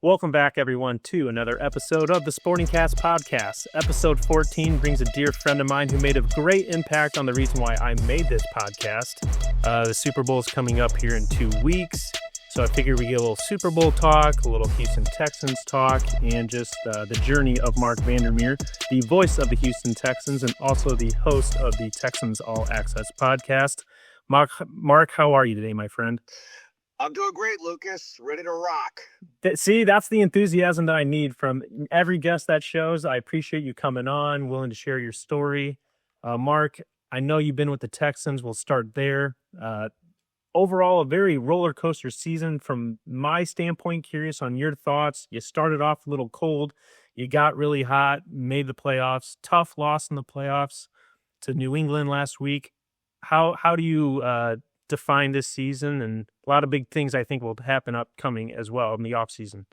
Welcome back, everyone, to another episode of the Sporting Cast podcast. Episode 14 brings a dear friend of mine who made a great impact on the reason why I made this podcast. The Super Bowl is coming up here in 2 weeks, so I figured we get a little Super Bowl talk, a little Houston Texans talk, and just the journey of Marc Vandermeer, the voice of the Houston Texans and also the host of the Texans All Access podcast. Marc, how are you today, my friend? I'm doing great, Lucas. Ready to rock. See, that's the enthusiasm that I need from every guest that shows. I appreciate you coming on, willing to share your story. Marc, I know you've been with the Texans. We'll start there. Overall, a very roller coaster season from my standpoint. Curious on your thoughts. You started off a little cold. You got really hot, made the playoffs. Tough loss in the playoffs to New England last week. How do you define this season? And a lot of big things I think will happen upcoming as well in the offseason.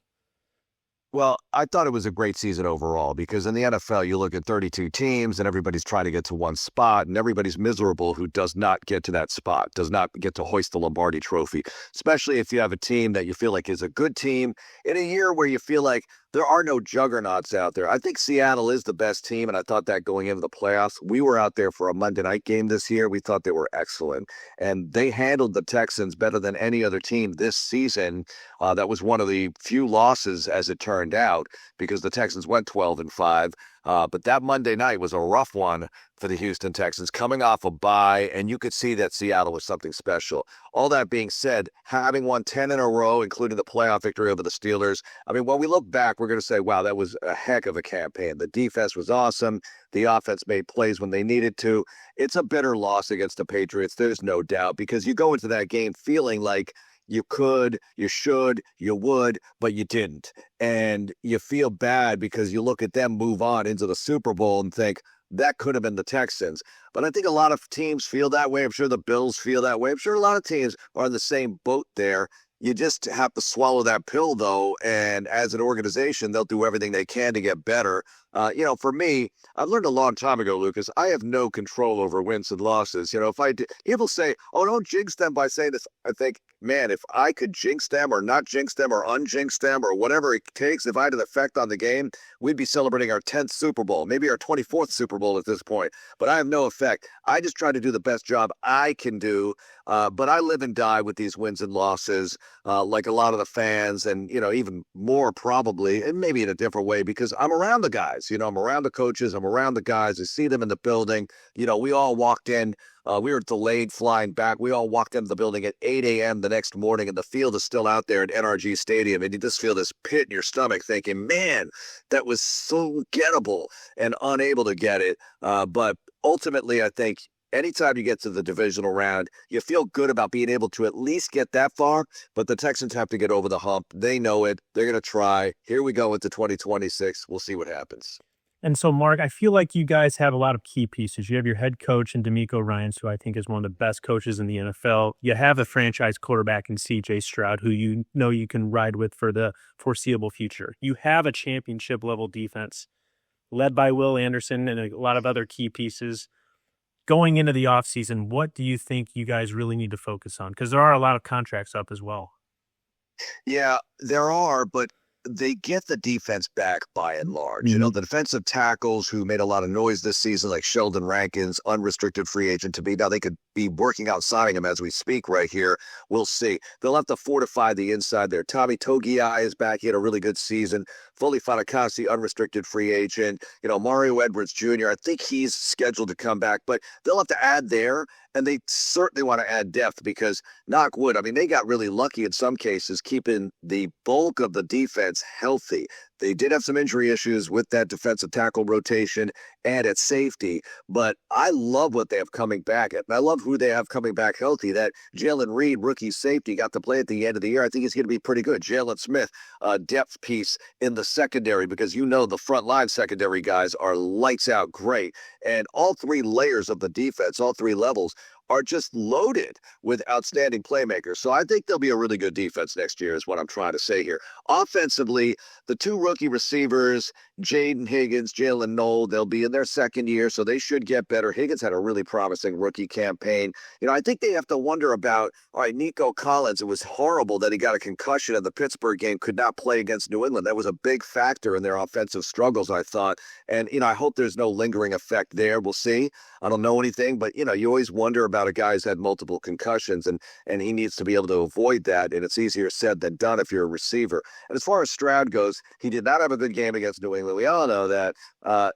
Well, I thought it was a great season overall because in the NFL, you look at 32 teams and everybody's trying to get to one spot and everybody's miserable who does not get to that spot, does not get to hoist the Lombardi trophy, especially if you have a team that you feel like is a good team in a year where you feel like there are no juggernauts out there. I think Seattle is the best team, and I thought that going into the playoffs. We were out there for a Monday night game this year. We thought they were excellent, and they handled the Texans better than any other team this season. That was one of the few losses, as it turned out, because the Texans went 12-5. But that Monday night was a rough one for the Houston Texans, coming off a bye, and you could see that Seattle was something special. All that being said, having won 10 in a row, including the playoff victory over the Steelers, I mean, when we look back, we're going to say, wow, that was a heck of a campaign. The defense was awesome. The offense made plays when they needed to. It's a bitter loss against the Patriots, there's no doubt, because you go into that game feeling like you could, you should, you would, but you didn't. And you feel bad because you look at them move on into the Super Bowl and think, that could have been the Texans. But I think a lot of teams feel that way. I'm sure the Bills feel that way. I'm sure a lot of teams are in the same boat there. You just have to swallow that pill, though. And as an organization, they'll do everything they can to get better. For me, I learned a long time ago, Lucas, I have no control over wins and losses. If people say, oh, don't jinx them by saying this. I think, man, if I could jinx them or not jinx them or unjinx them or whatever it takes, if I had an effect on the game, we'd be celebrating our 10th Super Bowl, maybe our 24th Super Bowl at this point. But I have no effect. I just try to do the best job I can do. But I live and die with these wins and losses, like a lot of the fans and, even more probably, and maybe in a different way, because I'm around the guys. I'm around the coaches. I'm around the guys. I see them in the building. We all walked in. We were delayed flying back. We all walked into the building at 8 a.m. the next morning, and the field is still out there at NRG Stadium. And you just feel this pit in your stomach thinking, man, that was so gettable and unable to get it. But ultimately, I think anytime you get to the divisional round, you feel good about being able to at least get that far, but the Texans have to get over the hump. They know it. They're going to try. Here we go into 2026. We'll see what happens. And so, Marc, I feel like you guys have a lot of key pieces. You have your head coach in D'Amico Ryans, who I think is one of the best coaches in the NFL. You have a franchise quarterback in C.J. Stroud, who you can ride with for the foreseeable future. You have a championship-level defense led by Will Anderson and a lot of other key pieces. Going into the offseason, what do you think you guys really need to focus on? Because there are a lot of contracts up as well. Yeah, there are, but they get the defense back by and large. Mm-hmm. The defensive tackles who made a lot of noise this season, like Sheldon Rankins, unrestricted free agent to be. Now they could be working out signing him as we speak right here. We'll see. They'll have to fortify the inside there. Tommy Togiai is back. He had a really good season. Foley Fatukasi, unrestricted free agent. Mario Edwards Jr., I think he's scheduled to come back, but they'll have to add there. And they certainly want to add depth because, knock wood, they got really lucky in some cases keeping the bulk of the defense healthy. They did have some injury issues with that defensive tackle rotation and at safety, but I love what they have coming back. And I love who they have coming back healthy. That Jalen Reed, rookie safety, got to play at the end of the year. I think he's going to be pretty good. Jalen Smith, depth piece in the secondary, because the front line secondary guys are lights out great. And all three layers of the defense, all three levels, are just loaded with outstanding playmakers. So I think there'll be a really good defense next year is what I'm trying to say here. Offensively, the two rookie receivers, Jaden Higgins, Jalen Noel, they'll be in their second year, so they should get better. Higgins had a really promising rookie campaign. I think they have to wonder about, all right, Nico Collins, it was horrible that he got a concussion in the Pittsburgh game, could not play against New England. That was a big factor in their offensive struggles, I thought. And, I hope there's no lingering effect there. We'll see. I don't know anything, but, you always wonder about a guy who's had multiple concussions, and he needs to be able to avoid that. And it's easier said than done if you're a receiver. And as far as Stroud goes, he did not have a good game against New England. We all know that.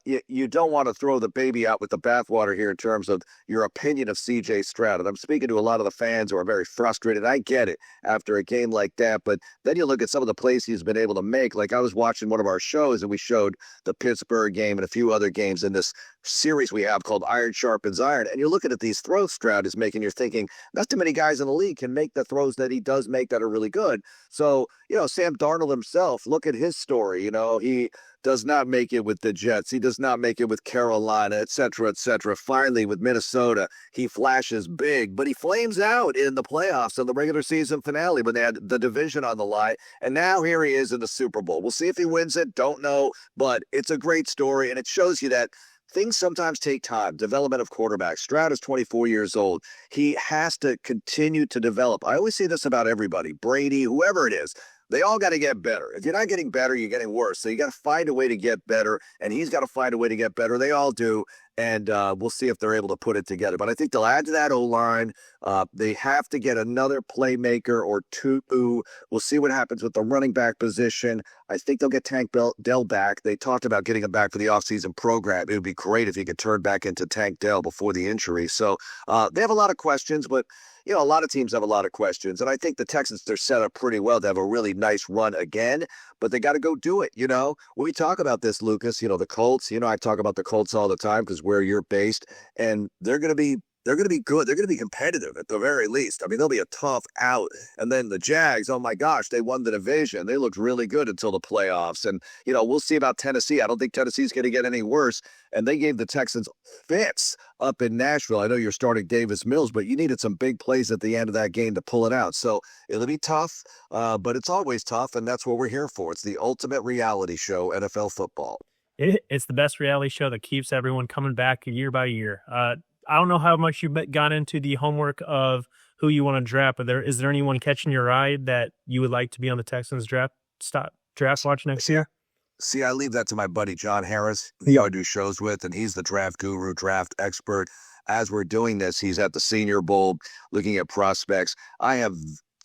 You don't want to throw the baby out with the bathwater here in terms of your opinion of C.J. Stroud. And I'm speaking to a lot of the fans who are very frustrated. I get it after a game like that. But then you look at some of the plays he's been able to make. Like I was watching one of our shows and we showed the Pittsburgh game and a few other games in this series we have called Iron Sharpens Iron. And you're looking at these throws Stroud is making. You're thinking, not too many guys in the league can make the throws that he does make that are really good. So, Sam Darnold himself, look at his story. He does not make it with the Jets. He does not make it with Carolina, et cetera, et cetera. Finally, with Minnesota, he flashes big, but he flames out in the playoffs and the regular season finale when they had the division on the line. And now here he is in the Super Bowl. We'll see if he wins it. Don't know, but it's a great story, and it shows you that things sometimes take time. Development of quarterbacks. Stroud is 24 years old. He has to continue to develop. I always say this about everybody, Brady, whoever it is. They all got to get better. If you're not getting better, you're getting worse. So you got to find a way to get better, and he's got to find a way to get better. They all do, and we'll see if they're able to put it together. But I think they'll add to that O-line. They have to get another playmaker or two. We'll see what happens with the running back position. I think they'll get Tank Dell back. They talked about getting him back for the offseason program. It would be great if he could turn back into Tank Dell before the injury. So they have a lot of questions, but a lot of teams have a lot of questions. And I think the Texans, they're set up pretty well to have a really nice run again, but they got to go do it. We talk about this, Lucas, the Colts, I talk about the Colts all the time because where you're based, and they're going to be good. They're going to be competitive at the very least. I mean, they'll be a tough out. And then the Jags, oh my gosh, they won the division. They looked really good until the playoffs. And, we'll see about Tennessee. I don't think Tennessee's going to get any worse. And they gave the Texans fits up in Nashville. I know you're starting Davis Mills, but you needed some big plays at the end of that game to pull it out. So it'll be tough, but it's always tough. And that's what we're here for. It's the ultimate reality show, NFL football. It's the best reality show that keeps everyone coming back year by year. I don't know how much you got into the homework of who you want to draft, but is there anyone catching your eye that you would like to be on the Texans draft watch next year? See, I leave that to my buddy John Harris, who I do shows with, and he's the draft guru, draft expert. As we're doing this, he's at the Senior Bowl looking at prospects. I have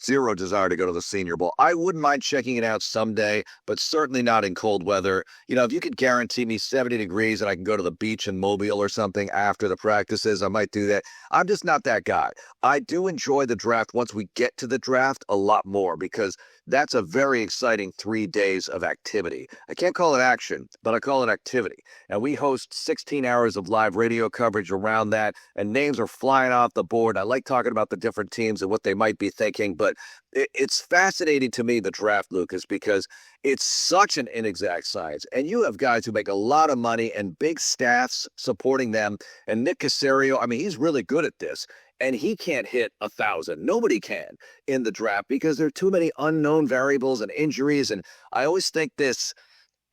zero desire to go to the Senior Bowl. I wouldn't mind checking it out someday, but certainly not in cold weather. If you could guarantee me 70 degrees and I can go to the beach in Mobile or something after the practices, I might do that. I'm just not that guy. I do enjoy the draft once we get to the draft a lot more because that's a very exciting 3 days of activity. I can't call it action, but I call it activity. And we host 16 hours of live radio coverage around that, and names are flying off the board. I like talking about the different teams and what they might be thinking, but it's fascinating to me, the draft, Lucas, because it's such an inexact science. And you have guys who make a lot of money and big staffs supporting them. And Nick Caserio, I mean, he's really good at this. And he can't hit 1,000. Nobody can in the draft because there are too many unknown variables and injuries. And I always think this,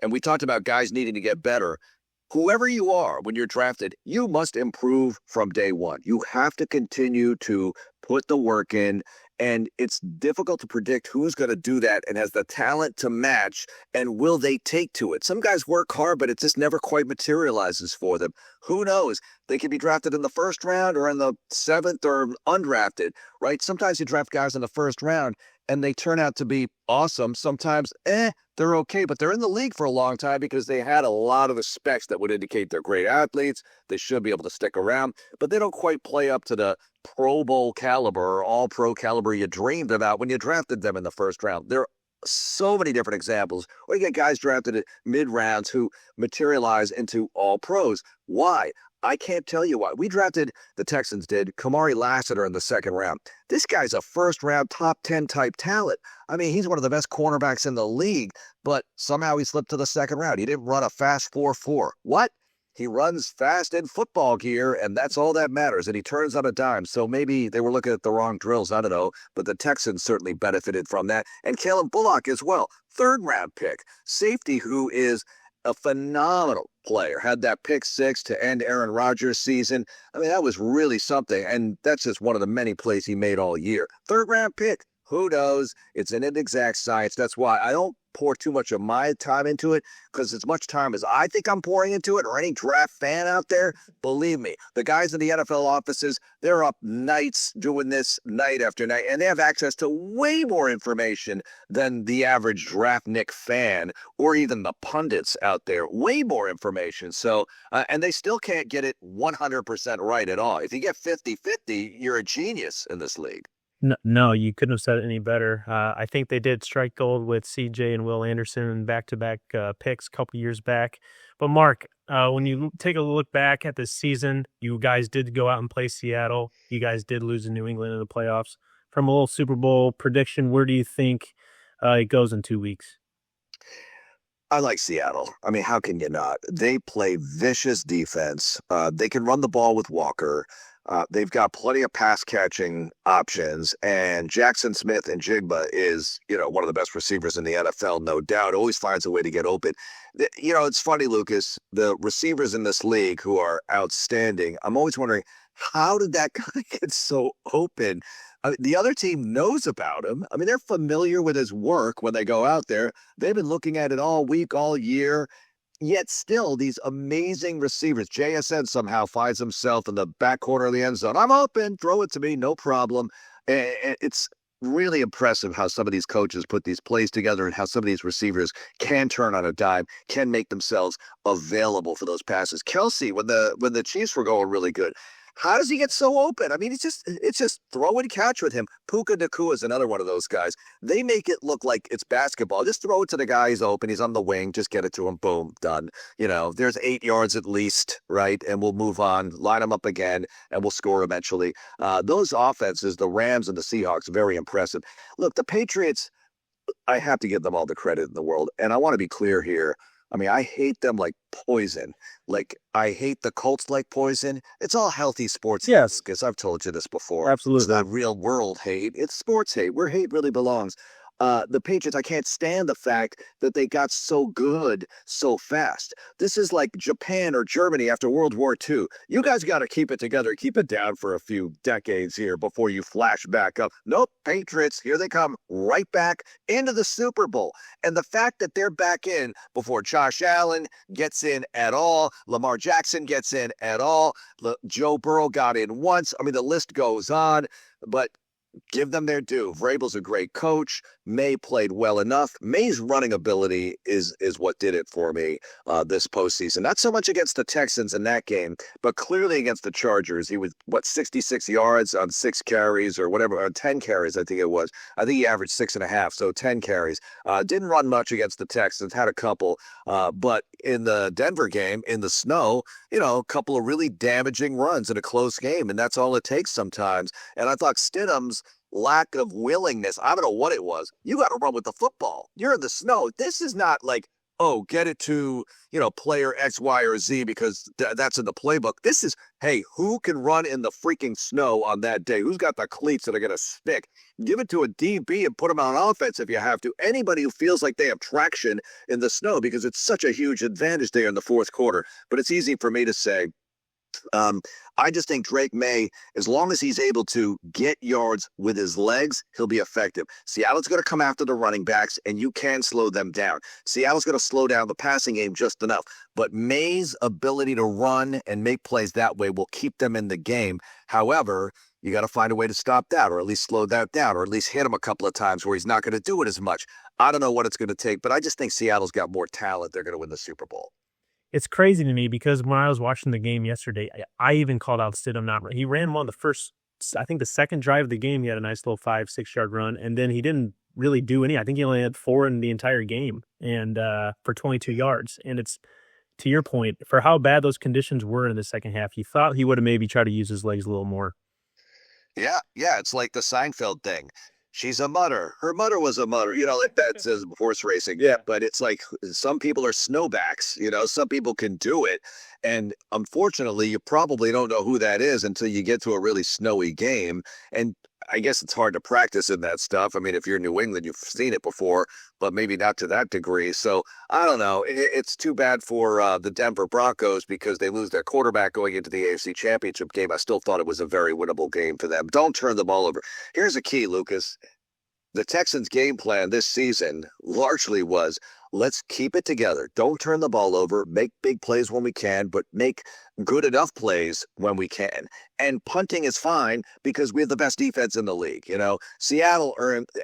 and we talked about guys needing to get better. Whoever you are when you're drafted, you must improve from day one. You have to continue to put the work in. And it's difficult to predict who's going to do that and has the talent to match, and will they take to it? Some guys work hard, but it just never quite materializes for them. Who knows? They could be drafted in the first round or in the 7th or undrafted, right? Sometimes you draft guys in the first round and they turn out to be awesome. Sometimes, they're okay, but they're in the league for a long time because they had a lot of the specs that would indicate they're great athletes. They should be able to stick around, but they don't quite play up to the Pro Bowl caliber or all-pro caliber you dreamed about when you drafted them in the first round. There are so many different examples. Or you get guys drafted at mid-rounds who materialize into all-pros. Why? I can't tell you why. We drafted, the Texans did, Kamari Lassiter in the second round. This guy's a first-round, top 10 type talent. I mean, he's one of the best cornerbacks in the league, but somehow he slipped to the second round. He didn't run a fast 4.4. What? he runs fast in football gear, and that's all that matters. And he turns on a dime. So maybe they were looking at the wrong drills. I don't know. But the Texans certainly benefited from that. And Caleb Bullock as well. Third round pick. Safety who is a phenomenal player. Had that pick six to end Aaron Rodgers' season. I mean, that was really something. And that's just one of the many plays he made all year. Third round pick. Who knows? It's an inexact science. That's why I don't pour too much of my time into it, because as much time as I think I'm pouring into it, or any draft fan out there, believe me, the guys in the NFL offices, they're up nights doing this night after night, and they have access to way more information than the average draftnik fan or even the pundits out there. Way more information. So, and they still can't get it 100% right at all. If you get 50-50, you're a genius in this league. No, you couldn't have said it any better. I think they did strike gold with CJ and Will Anderson back-to-back picks a couple years back. But Mark, when you take a look back at this season, you guys did go out and play Seattle. You guys did lose in New England in the playoffs. From a little Super Bowl prediction, where do you think it goes in 2 weeks? I like Seattle. I mean, how can you not? They play vicious defense. They can run the ball with Walker. They've got plenty of pass catching options, and Jackson Smith and Jigba is, one of the best receivers in the NFL, no doubt. Always finds a way to get open. It's funny, Lucas, the receivers in this league who are outstanding. I'm always wondering, how did that guy get so open? The other team knows about him. I mean, they're familiar with his work when they go out there. They've been looking at it all week, all year. Yet still, these amazing receivers. JSN somehow finds himself in the back corner of the end zone. I'm open. Throw it to me. No problem. It's really impressive how some of these coaches put these plays together and how some of these receivers can turn on a dime, can make themselves available for those passes. Kelsey, when the Chiefs were going really good, how does he get so open? I mean, it's just throw and catch with him. Puka Nacua is another one of those guys. They make it look like it's basketball. Just throw it to the guy. He's open. He's on the wing. Just get it to him. Boom, done. There's 8 yards at least, right? And we'll move on, line them up again, and we'll score eventually. Those offenses, the Rams and the Seahawks, very impressive. Look, the Patriots, I have to give them all the credit in the world. And I want to be clear here. I mean, I hate them like poison. Like, I hate the Colts like poison. It's all healthy sports. Yes. Because I've told you this before. Absolutely. It's not real world hate. It's sports hate, where hate really belongs. The Patriots, I can't stand the fact that they got so good so fast. This is like Japan or Germany after World War II. You guys got to keep it together, keep it down for a few decades here before you flash back up. Nope, Patriots, here they come right back into the Super Bowl. And the fact that they're back in before Josh Allen gets in at all, Lamar Jackson gets in at all, Joe Burrow got in once. I mean, the list goes on, but give them their due. Vrabel's a great coach. May played well enough. May's running ability is what did it for me this postseason. Not so much against the Texans in that game, but clearly against the Chargers. He was, 66 yards on 6 carries or whatever, on 10 carries, I think it was. I think he averaged 6.5, so 10 carries. Didn't run much against the Texans, had a couple. But in the Denver game, in the snow, a couple of really damaging runs in a close game, and that's all it takes sometimes. And I thought Stidham's lack of willingness, I don't know what it was. You got to run with the football. You're in the snow. This is not like, oh, get it to, player X, Y, or Z because that's in the playbook. This is, hey, who can run in the freaking snow on that day? Who's got the cleats that are going to stick? Give it to a DB and put them on offense if you have to. Anybody who feels like they have traction in the snow, because it's such a huge advantage there in the fourth quarter. But it's easy for me to say. I just think Drake May, as long as he's able to get yards with his legs, he'll be effective. Seattle's going to come after the running backs, and you can slow them down. Seattle's going to slow down the passing game just enough. But May's ability to run and make plays that way will keep them in the game. However, you got to find a way to stop that, or at least slow that down, or at least hit him a couple of times where he's not going to do it as much. I don't know what it's going to take, but I just think Seattle's got more talent. They're going to win the Super Bowl. It's crazy to me because when I was watching the game yesterday, I even called out Stidham. He ran one of the first, I think the second drive of the game, he had a nice little 5-6 yard run, and then he didn't really do any. I think he only had 4 in the entire game, and for 22 yards. And it's, to your point, for how bad those conditions were in the second half, you thought he would have maybe tried to use his legs a little more. Yeah, it's like the Seinfeld thing. she's a mutter. Her mother was a mutter, like that says horse racing. Yeah, but it's like some people are snowbacks, some people can do it. And unfortunately, you probably don't know who that is until you get to a really snowy game. And I guess it's hard to practice in that stuff. I mean, if you're New England, you've seen it before, but maybe not to that degree. So I don't know. It's too bad for the Denver Broncos because they lose their quarterback going into the AFC Championship game. I still thought it was a very winnable game for them. Don't turn the ball over. Here's a key, Lucas. The Texans' game plan this season largely was let's keep it together. Don't turn the ball over. Make big plays when we can, but make good enough plays when we can. And punting is fine because we have the best defense in the league. Seattle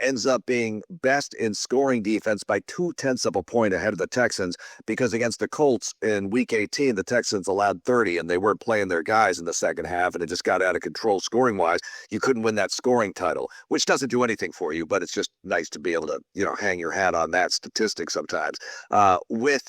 ends up being best in scoring defense by 0.2 of a point ahead of the Texans because against the Colts in Week 18, the Texans allowed 30 and they weren't playing their guys in the second half and it just got out of control scoring-wise. You couldn't win that scoring title, which doesn't do anything for you, but it's just nice to be able to, hang your hat on that statistic sometimes. With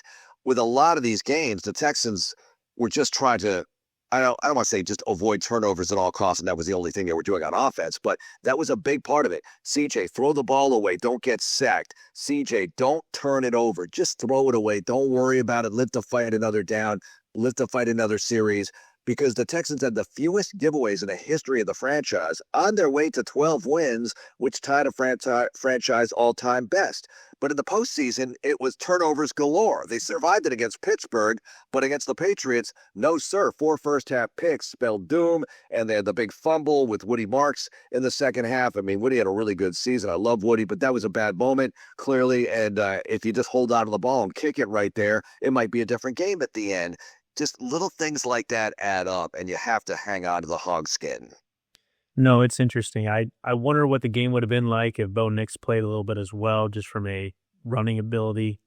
a lot of these games, the Texans were just trying to, I don't want to say just avoid turnovers at all costs, and that was the only thing they were doing on offense, but that was a big part of it. CJ, throw the ball away. Don't get sacked. CJ, don't turn it over. Just throw it away. Don't worry about it. Live to fight another down. Live to fight another series. Because the Texans had the fewest giveaways in the history of the franchise on their way to 12 wins, which tied a franchise all-time best. But in the postseason, it was turnovers galore. They survived it against Pittsburgh, but against the Patriots, no sir. 4 first-half picks spelled doom, and they had the big fumble with Woody Marks in the second half. I mean, Woody had a really good season. I love Woody, but that was a bad moment, clearly. And if you just hold on to the ball and kick it right there, it might be a different game at the end. Just little things like that add up, and you have to hang on to the hog skin. No, it's interesting. I wonder what the game would have been like if Bo Nix played a little bit as well, just from a running ability.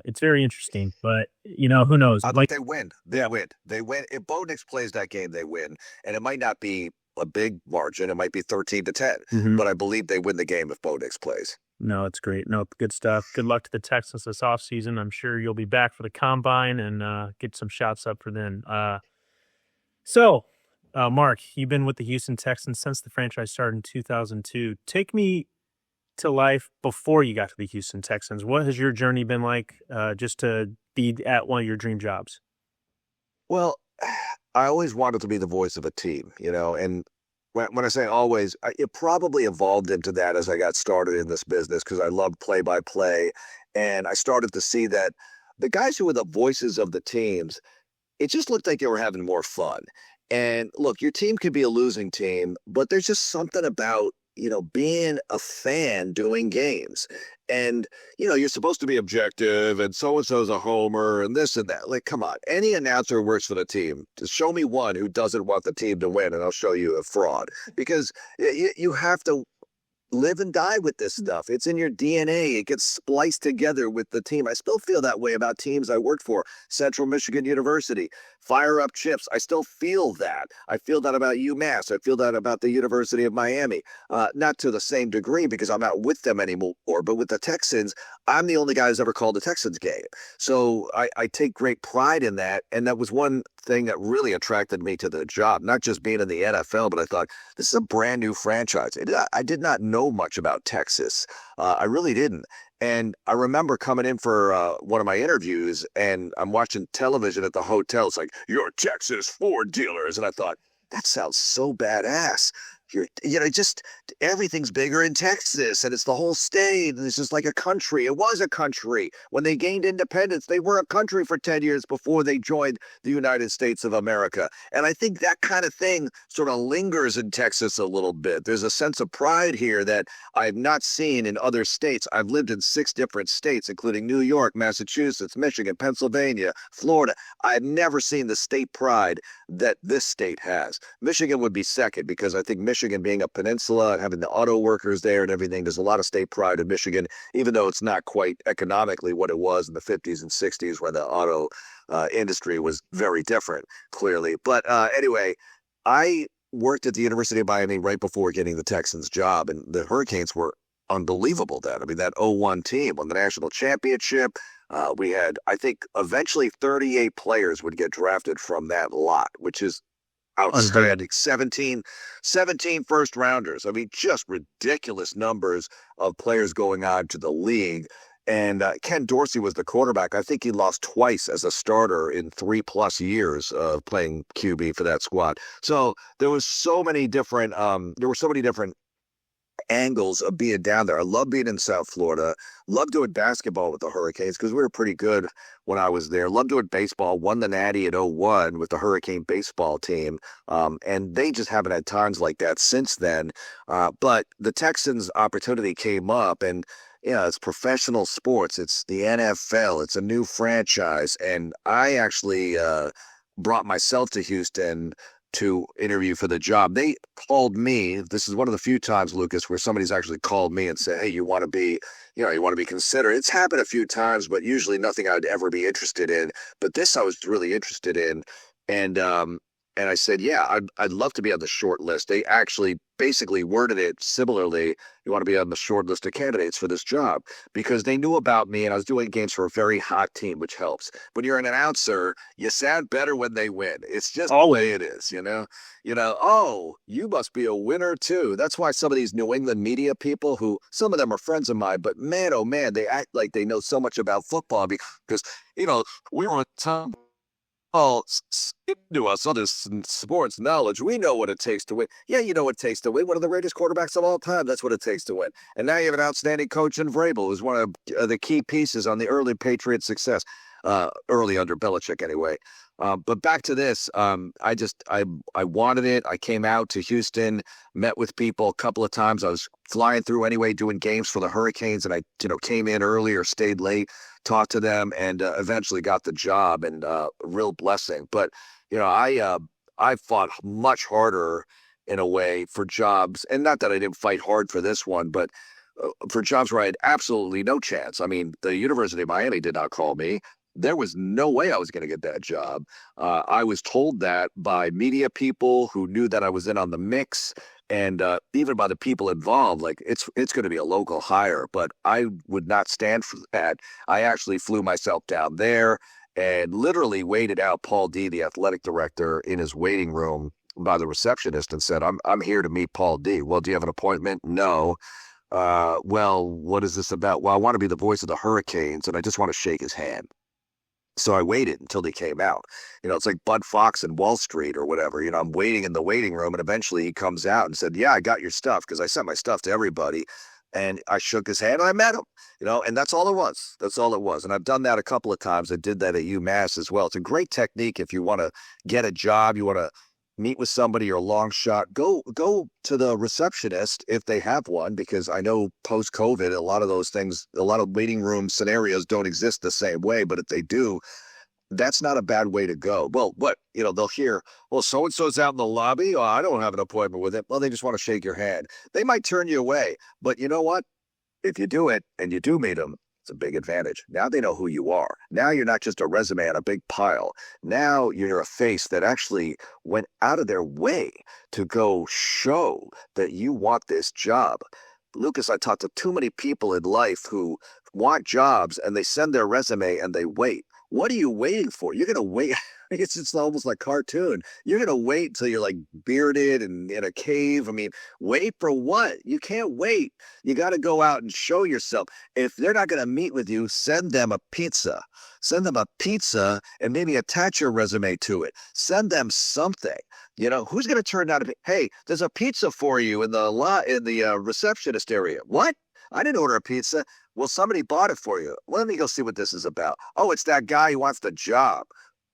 It's very interesting, but who knows? I think they win. They win. They win. If Bo Nix plays that game, they win, and it might not be a big margin. It might be 13-10, but I believe they win the game if Bo Nix plays. No, it's great. No, good stuff. Good luck to the Texans this offseason. I'm sure you'll be back for the combine and get some shots up for then. Mark, you've been with the Houston Texans since the franchise started in 2002. Take me to life before you got to the Houston Texans. What has your journey been like just to be at one of your dream jobs? Well, I always wanted to be the voice of a team, and when I say always, it probably evolved into that as I got started in this business because I loved play-by-play. And I started to see that the guys who were the voices of the teams, it just looked like they were having more fun. And look, your team could be a losing team, but there's just something about, being a fan doing games. And, you're supposed to be objective and so-and-so's a homer and this and that. Like, come on, any announcer who works for the team, just show me one who doesn't want the team to win and I'll show you a fraud. Because you have to live and die with this stuff. It's in your DNA. It gets spliced together with the team. I still feel that way about teams I worked for. Central Michigan University, fire up chips. I still feel that. I feel that about UMass. I feel that about the University of Miami. Not to the same degree because I'm not with them anymore, but with the Texans, I'm the only guy who's ever called a Texans game. So I take great pride in that. And that was one thing that really attracted me to the job, not just being in the NFL, but I thought, this is a brand new franchise. I did not know much about Texas. I really didn't. And I remember coming in for one of my interviews and I'm watching television at the hotel. It's like, you're Texas Ford dealers. And I thought, that sounds so badass. Just everything's bigger in Texas and it's the whole state. And it's just like a country. It was a country. When they gained independence, they were a country for 10 years before they joined the United States of America. And I think that kind of thing sort of lingers in Texas a little bit. There's a sense of pride here that I've not seen in other states. I've lived in 6 different states, including New York, Massachusetts, Michigan, Pennsylvania, Florida. I've never seen the state pride that this state has. Michigan would be second because I think Michigan being a peninsula and having the auto workers there and everything, there's a lot of state pride in Michigan, even though it's not quite economically what it was in the 50s and 60s when the auto industry was very different, clearly. But anyway, I worked at the University of Miami right before getting the Texans job, and the Hurricanes were unbelievable then. I mean, that 01 team won the national championship. We had, I think, eventually 38 players would get drafted from that lot, which is outstanding. 17 first rounders. I mean, just ridiculous numbers of players going on to the league. And Ken Dorsey was the quarterback. I think he lost twice as a starter in 3+ years of playing QB for that squad. So there was so many different angles of being down there. I love being in South Florida. Love doing basketball with the Hurricanes because we were pretty good when I was there. Love doing baseball. Won the Natty in '01 with the Hurricane baseball team. And they just haven't had times like that since then. But the Texans opportunity came up, and yeah, it's professional sports. It's the NFL. It's a new franchise. And I actually brought myself to Houston to interview for the job. They called me. This is one of the few times, Lucas, where somebody's actually called me and said, "Hey, you want to be considered." It's happened a few times, but usually nothing I'd ever be interested in. But this I was really interested in, and I said, "Yeah, I'd love to be on the short list." They actually basically worded it similarly. You want to be on the short list of candidates for this job because they knew about me, and I was doing games for a very hot team, which helps. When you're an announcer, you sound better when they win. It's just the way it is, you know. Oh, you must be a winner too. That's why some of these New England media people, who some of them are friends of mine, but man, oh man, they act like they know so much about football because we were all to us on this sports knowledge. We know what it takes to win. Yeah, you know what it takes to win. One of the greatest quarterbacks of all time. That's what it takes to win. And now you have an outstanding coach in Vrabel, who's one of the key pieces on the early Patriot success, early under Belichick anyway. But back to this, I wanted it. I came out to Houston, met with people a couple of times. I was flying through anyway, doing games for the Hurricanes, and I came in early or stayed late, talked to them, and eventually got the job, and a real blessing. But I fought much harder in a way for jobs, and not that I didn't fight hard for this one, but for jobs where I had absolutely no chance. I mean, the University of Miami did not call me. There was no way I was going to get that job. I was told that by media people who knew that I was in on the mix, and even by the people involved. Like it's going to be a local hire, but I would not stand for that. I actually flew myself down there and literally waited out Paul D, the athletic director, in his waiting room by the receptionist, and said, "I'm here to meet Paul D." "Well, do you have an appointment?" "No." "Well, what is this about?" "Well, I want to be the voice of the Hurricanes, and I just want to shake his hand." So I waited until they came out. It's like Bud Fox in Wall Street or whatever. I'm waiting in the waiting room, and eventually he comes out and said, "Yeah, I got your stuff," because I sent my stuff to everybody. And I shook his hand and I met him, and that's all it was. That's all it was. And I've done that a couple of times. I did that at UMass as well. It's a great technique if you want to get a job, you want to meet with somebody or a long shot. Go to the receptionist if they have one, because I know post-COVID, a lot of those things, a lot of waiting room scenarios don't exist the same way. But if they do, that's not a bad way to go. Well, they'll hear, "Well, so-and-so's out in the lobby. Oh, I don't have an appointment with him." Well, they just want to shake your hand. They might turn you away, but you know what? If you do it and you do meet them, it's a big advantage. Now they know who you are. Now you're not just a resume on a big pile. Now you're a face that actually went out of their way to go show that you want this job. Lucas, I talked to too many people in life who want jobs and they send their resume and they wait. What are you waiting for? You're going to wait. It's almost like cartoon. You're going to wait until you're like bearded and in a cave. I mean, wait for what? You can't wait. You got to go out and show yourself. If they're not going to meet with you, send them a pizza. Send them a pizza and maybe attach your resume to it. Send them something. Who's going to turn out to be, "Hey, there's a pizza for you in the receptionist area." "What? I didn't order a pizza." "Well, somebody bought it for you." "Well, let me go see what this is about." "Oh, it's that guy who wants the job."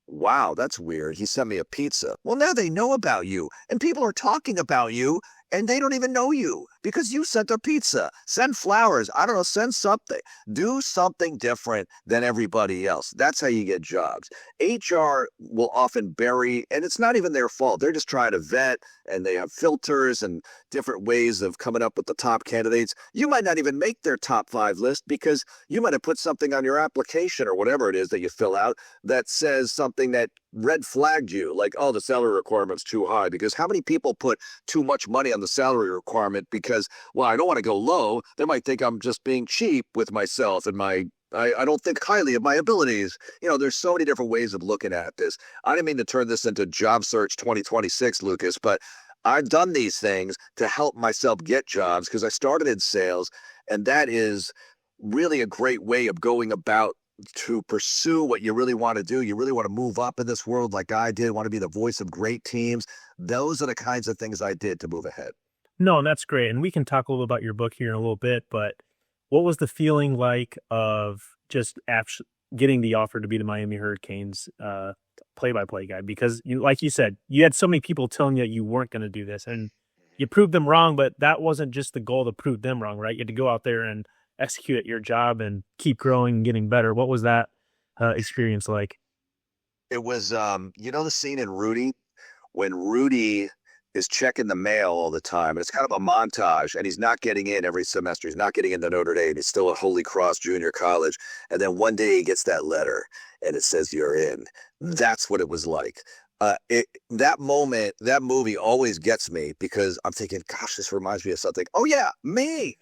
"Wow, that's weird. He sent me a pizza." Well, now they know about you, and people are talking about you, and they don't even know you because you sent a pizza. Send flowers. I don't know, send something. Do something different than everybody else. That's how you get jobs. HR will often bury, and it's not even their fault. They're just trying to vet, and they have filters and different ways of coming up with the top candidates. You might not even make their top 5 list because you might have put something on your application or whatever it is that you fill out that says something that red flagged you, like, "Oh, the salary requirement's too high." Because how many people put too much money on the salary requirement because, well, I don't want to go low. They might think I'm just being cheap with myself and my I don't think highly of my abilities. There's so many different ways of looking at this. I didn't mean to turn this into Job Search 2026, Lucas, but I've done these things to help myself get jobs because I started in sales, and that is really a great way of going about to pursue what you really want to do. You really want to move up in this world like I did, want to be the voice of great teams. Those are the kinds of things I did to move ahead. No, and that's great. And we can talk a little about your book here in a little bit, but what was the feeling like of just getting the offer to be the Miami Hurricanes play-by-play guy? Because like you said, you had so many people telling you that you weren't going to do this, and you proved them wrong, but that wasn't just the goal to prove them wrong, right? You had to go out there and execute at your job and keep growing and getting better. What was that experience like? It was, the scene in Rudy when Rudy is checking the mail all the time, and it's kind of a montage, and he's not getting in every semester. He's not getting into Notre Dame. He's still at Holy Cross Junior College. And then one day he gets that letter and it says, "You're in." That's what it was like. That moment, that movie always gets me because I'm thinking, gosh, this reminds me of something. Oh yeah, me.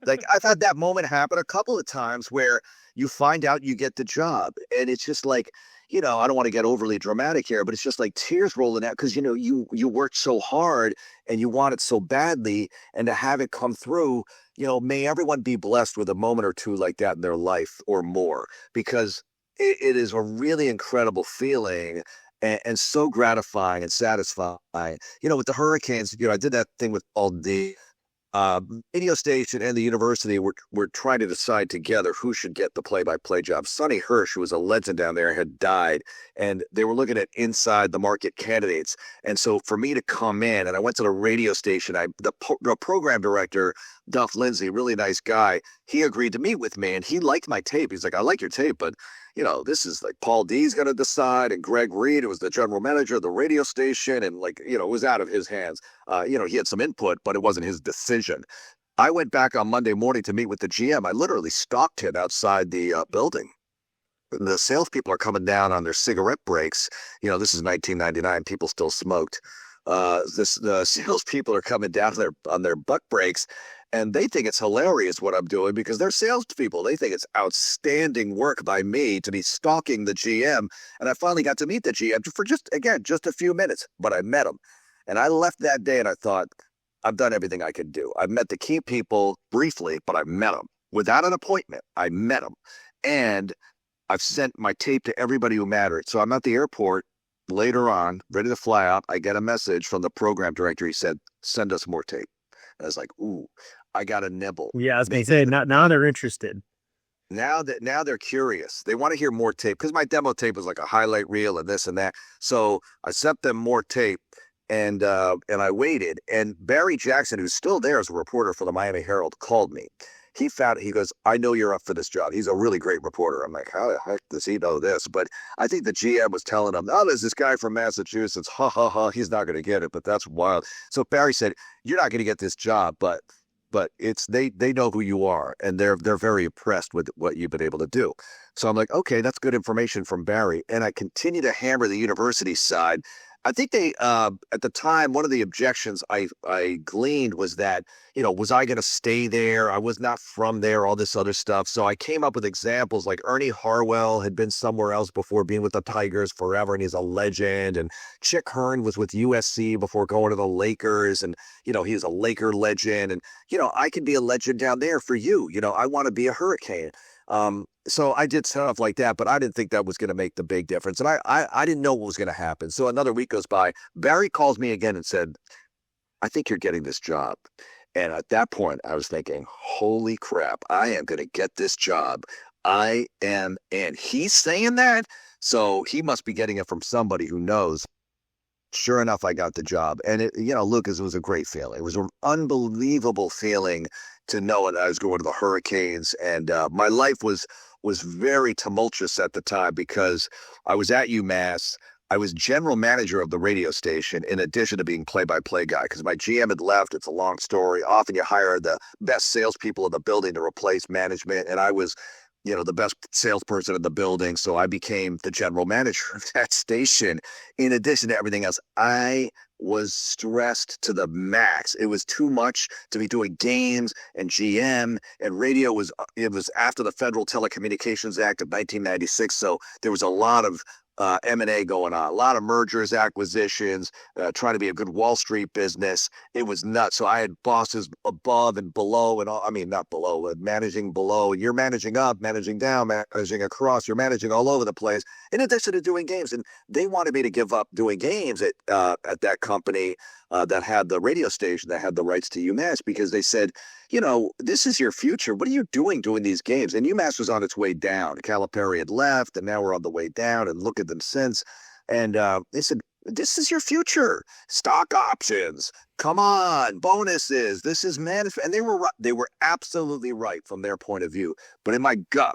Like I've had that moment happen a couple of times where you find out you get the job, and it's just like, I don't want to get overly dramatic here, but it's just like tears rolling out because you worked so hard and you want it so badly, and to have it come through, may everyone be blessed with a moment or two like that in their life or more, because it is a really incredible feeling and so gratifying and satisfying. With the Hurricanes, I did that thing with all the radio station and the university were trying to decide together who should get the play-by-play job. Sonny Hirsch, who was a legend down there, had died, and they were looking at inside the market candidates. And so for me to come in, and I went to the radio station, the program director, Duff Lindsay, really nice guy, he agreed to meet with me, and he liked my tape. He's like, "I like your tape, but this is like Paul D's going to decide." And Greg Reed, who was the general manager of the radio station, and it was out of his hands. He had some input, but it wasn't his decision. I went back on Monday morning to meet with the GM. I literally stalked him outside the building. The salespeople are coming down on their cigarette breaks. This is 1999. People still smoked. The salespeople are coming down on their butt breaks, and they think it's hilarious what I'm doing because they're salespeople. They think it's outstanding work by me to be stalking the GM. And I finally got to meet the GM for just a few minutes, but I met him. And I left that day and I thought, I've done everything I could do. I've met the key people briefly, but I met them without an appointment. I met them. And I've sent my tape to everybody who mattered. So I'm at the airport later on, ready to fly out. I get a message from the program director. He said, "Send us more tape." And I was like, ooh, I got a nibble. Yeah, I was going to say, now they're interested. Now they're curious. They want to hear more tape because my demo tape was like a highlight reel and this and that. So I sent them more tape, and I waited. And Barry Jackson, who's still there as a reporter for the Miami Herald, called me. He goes, "I know you're up for this job." He's a really great reporter. I'm like, how the heck does he know this? But I think the GM was telling him, "Oh, there's this guy from Massachusetts. Ha ha ha. He's not going to get it." But that's wild. So Barry said, "You're not going to get this job, but it's they know who you are, and they're very impressed with what you've been able to do." So I'm like, okay, that's good information from Barry. And I continue to hammer the university side. I think they at the time, one of the objections I gleaned was that, was I going to stay there? I was not from there, all this other stuff. So I came up with examples like Ernie Harwell had been somewhere else before being with the Tigers forever, and he's a legend. And Chick Hearn was with USC before going to the Lakers, and he's a Laker legend. And I can be a legend down there for you. I want to be a Hurricane. So I did stuff like that, but I didn't think that was going to make the big difference. And I didn't know what was going to happen. So another week goes by. Barry calls me again and said, "I think you're getting this job." And at that point, I was thinking, holy crap, I am going to get this job. I am. And he's saying that. So he must be getting it from somebody who knows. Sure enough, I got the job. And Lucas, it was a great feeling. It was an unbelievable feeling to know that I was going to the Hurricanes. And my life was very tumultuous at the time because I was at UMass. I was general manager of the radio station in addition to being play-by-play guy because my GM had left. It's a long story. Often you hire the best salespeople in the building to replace management. And I was the best salesperson in the building. So I became the general manager of that station. In addition to everything else, I was stressed to the max. It was too much to be doing games and GM and radio. It was after the Federal Telecommunications Act of 1996. So there was a lot of M&A going on, a lot of mergers, acquisitions, trying to be a good Wall Street business. It was nuts. So I had bosses above and below and all. I mean, not below, but managing below. You're managing up, managing down, managing across. You're managing all over the place. In addition to doing games, and they wanted me to give up doing games at that company that had the radio station that had the rights to UMass because they said, this is your future. What are you doing these games? And UMass was on its way down. Calipari had left, and now we're on the way down. And look at them since. And they said, this is your future. Stock options. Come on, bonuses. This is management. And they were absolutely right from their point of view. But in my gut,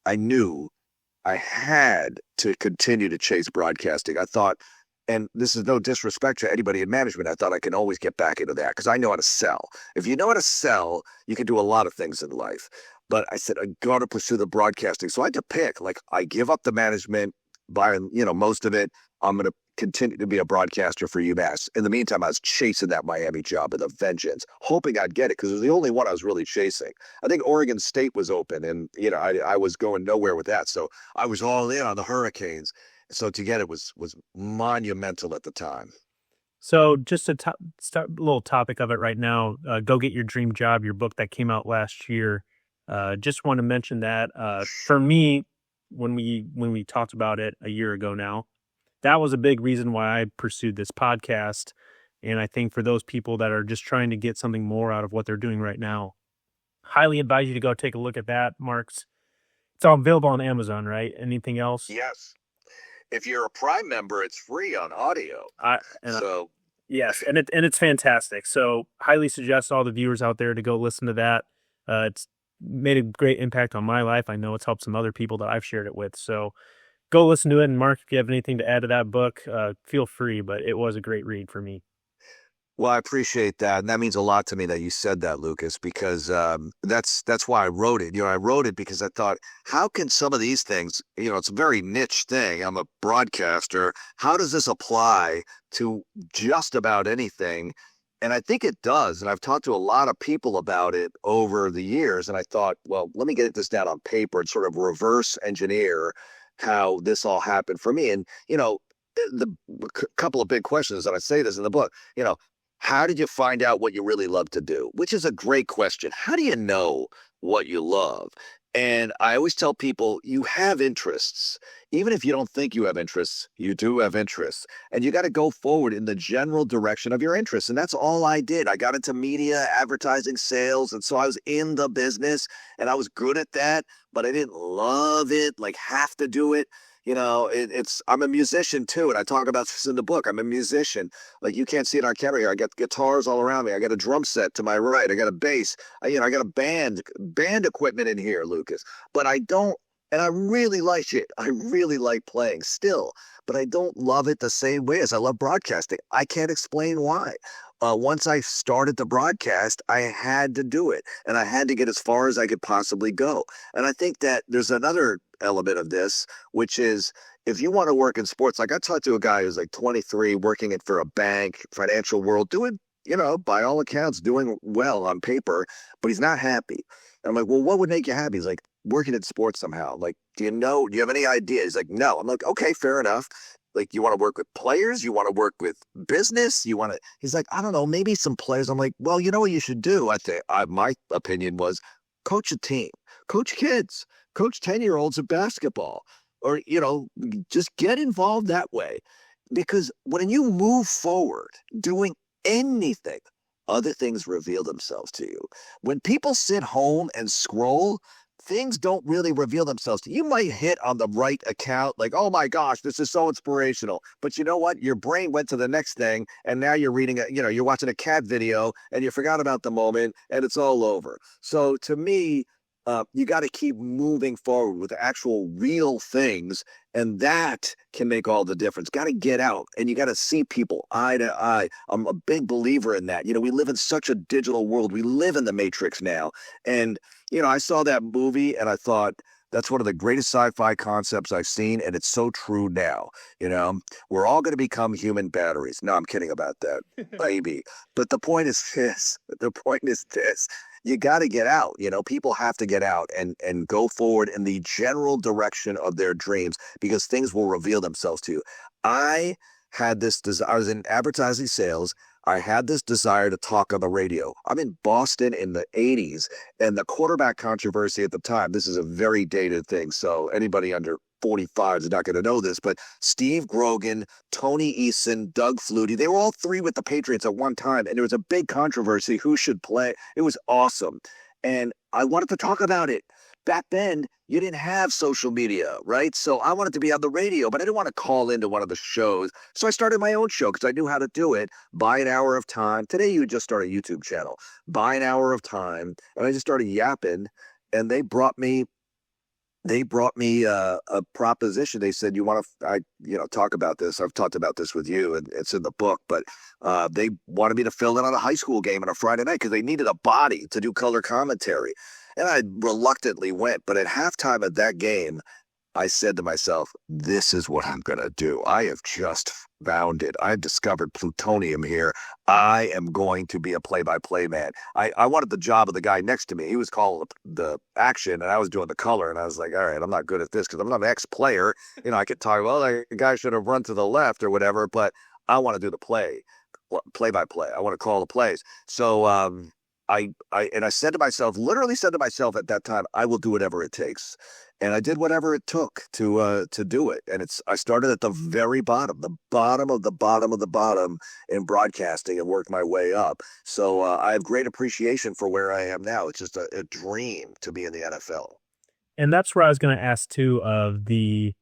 I knew I had to continue to chase broadcasting. I thought, and this is no disrespect to anybody in management, I thought I can always get back into that because I know how to sell. If you know how to sell, you can do a lot of things in life. But I said, I got to pursue the broadcasting. So I had to pick, like, I give up the management, by most of it. I'm going to continue to be a broadcaster for UMass. In the meantime, I was chasing that Miami job with a vengeance, hoping I'd get it because it was the only one I was really chasing. I think Oregon State was open, and I was going nowhere with that. So I was all in on the Hurricanes. So to get it was monumental at the time. So just to start a little topic of it right now, Go Get Your Dream Job, your book that came out last year. Just want to mention that for me, when we talked about it a year ago now, that was a big reason why I pursued this podcast. And I think for those people that are just trying to get something more out of what they're doing right now, highly advise you to go take a look at that, Mark's. It's all available on Amazon, right? Anything else? Yes. If you're a Prime member, it's free on audio. Yes, and it's fantastic. So highly suggest all the viewers out there to go listen to that. It's made a great impact on my life. I know it's helped some other people that I've shared it with. So go listen to it. And Mark, if you have anything to add to that book, feel free. But it was a great read for me. Well, I appreciate that. And that means a lot to me that you said that, Lucas, because that's why I wrote it. I wrote it because I thought, how can some of these things, it's a very niche thing. I'm a broadcaster. How does this apply to just about anything? And I think it does. And I've talked to a lot of people about it over the years. And I thought, well, let me get this down on paper and sort of reverse engineer how this all happened for me. And, the couple of big questions that I say this in the book, how did you find out what you really love to do? Which is a great question. How do you know what you love? And I always tell people, you have interests. Even if you don't think you have interests, you do have interests. And you got to go forward in the general direction of your interests. And that's all I did. I got into media, advertising, sales. And so I was in the business and I was good at that, but I didn't love it, like have to do it. I'm a musician too. And I talk about this in the book. I'm a musician. Like you can't see it on camera here. I got guitars all around me. I got a drum set to my right. I got a bass. I got a band equipment in here, Lucas, but I don't, and I really like it. I really like playing still, but I don't love it the same way as I love broadcasting. I can't explain why. Once I started the broadcast, I had to do it and I had to get as far as I could possibly go. And I think that there's another element of this, which is if you want to work in sports, like I talked to a guy who's like 23 working it for a bank, financial world, doing, by all accounts, doing well on paper, but he's not happy. And I'm like, well, what would make you happy? He's like, working in sports somehow. Like, do you have any idea? He's like, no. I'm like, okay, fair enough. Like, you want to work with players? You want to work with business? He's like, I don't know, maybe some players. I'm like, well, you know what you should do? My opinion was coach a team, coach kids, coach 10-year-olds at basketball, or, just get involved that way. Because when you move forward doing anything, other things reveal themselves to you. When people sit home and scroll, things don't really reveal themselves to you. You might hit on the right account, like, oh my gosh, this is so inspirational. But you know what? Your brain went to the next thing, and now you're reading you're watching a cat video, and you forgot about the moment, and it's all over. So to me, you got to keep moving forward with actual real things, and that can make all the difference. Got to get out, and you got to see people eye to eye. I'm a big believer in that. We live in such a digital world. We live in the Matrix now, and I saw that movie, and I thought, That's one of the greatest sci-fi concepts I've seen, and it's so true now. You know, we're all going to become human batteries. No, I'm kidding about that, maybe. But the point is this. The point is this. You got to get out. You know, people have to get out and go forward in the general direction of their dreams because things will reveal themselves to you. I had this desire. I was in advertising sales. I had this desire to talk on the radio. I'm in Boston in the 80s, and the quarterback controversy at the time, this is a very dated thing, so anybody under 45 is not going to know this, but Steve Grogan, Tony Eason, Doug Flutie, they were all three with the Patriots at one time, and there was a big controversy who should play. It was awesome, and I wanted to talk about it. Back then, you didn't have social media, right? So I wanted to be on the radio, but I didn't want to call into one of the shows. So I started my own show because I knew how to do it. Buy an hour of time. Today, you just start a YouTube channel. Buy an hour of time. And I just started yapping. And they brought me a proposition. They said, you want to, talk about this. I've talked about this with you, and it's in the book, but they wanted me to fill in on a high school game on a Friday night because they needed a body to do color commentary. And I reluctantly went, but at halftime of that game, I said to myself, this is what I'm going to do. I have just found it. I've discovered plutonium here. I am going to be a play-by-play man. I wanted the job of the guy next to me. He was calling the action, and I was doing the color. And I was like, all right, I'm not good at this because I'm not an ex-player. You know, I could talk, well, the guy should have run to the left or whatever, but I want to do the play-by-play. I want to call the plays. So I said to myself, literally said to myself at that time, I will do whatever it takes. And I did whatever it took to do it. And I started at the very bottom, the bottom of the bottom of the bottom in broadcasting and worked my way up. So I have great appreciation for where I am now. It's just a dream to be in the NFL. And that's where I was going to ask too, of the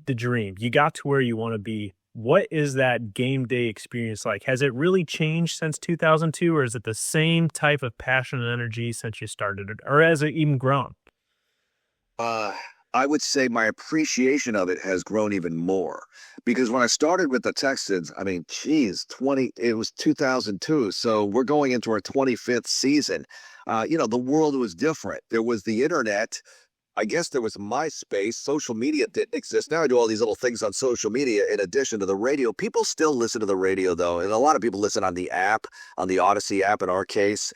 dream. You got to where you want to be. What is that game day experience like? Has it really changed since 2002, or is it the same type of passion and energy since you started it, or has it even grown? I would say my appreciation of it has grown even more because when I started with the Texans, I mean, geez, it was 2002. So we're going into our 25th season. The world was different. There was the internet. I guess there was MySpace. Social media didn't exist. Now I do all these little things on social media in addition to the radio. People still listen to the radio, though. And a lot of people listen on the app, on the Odyssey app in our case,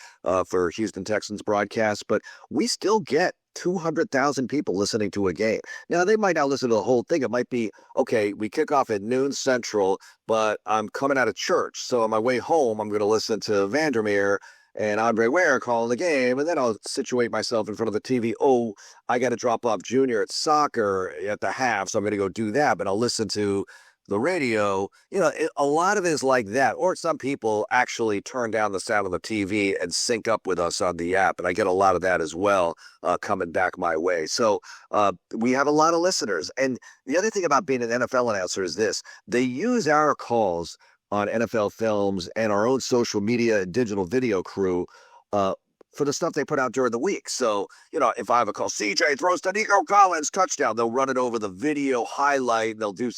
for Houston Texans broadcast. But we still get 200,000 people listening to a game. Now, they might not listen to the whole thing. It might be, okay, we kick off at noon Central, but I'm coming out of church. So on my way home, I'm going to listen to Vandermeer and Andre Ware calling the game, and then I'll situate myself in front of the TV. Oh, I got to drop off Junior at soccer at the half, so I'm going to go do that, but I'll listen to the radio. A lot of it is like that. Or some people actually turn down the sound of the TV and sync up with us on the app, and I get a lot of that as well coming back my way. So we have a lot of listeners. And the other thing about being an NFL announcer is this. They use our calls on NFL Films and our own social media and digital video crew for the stuff they put out during the week. So, if I have a call, CJ throws to Nico Collins, touchdown, they'll run it over the video highlight. They'll do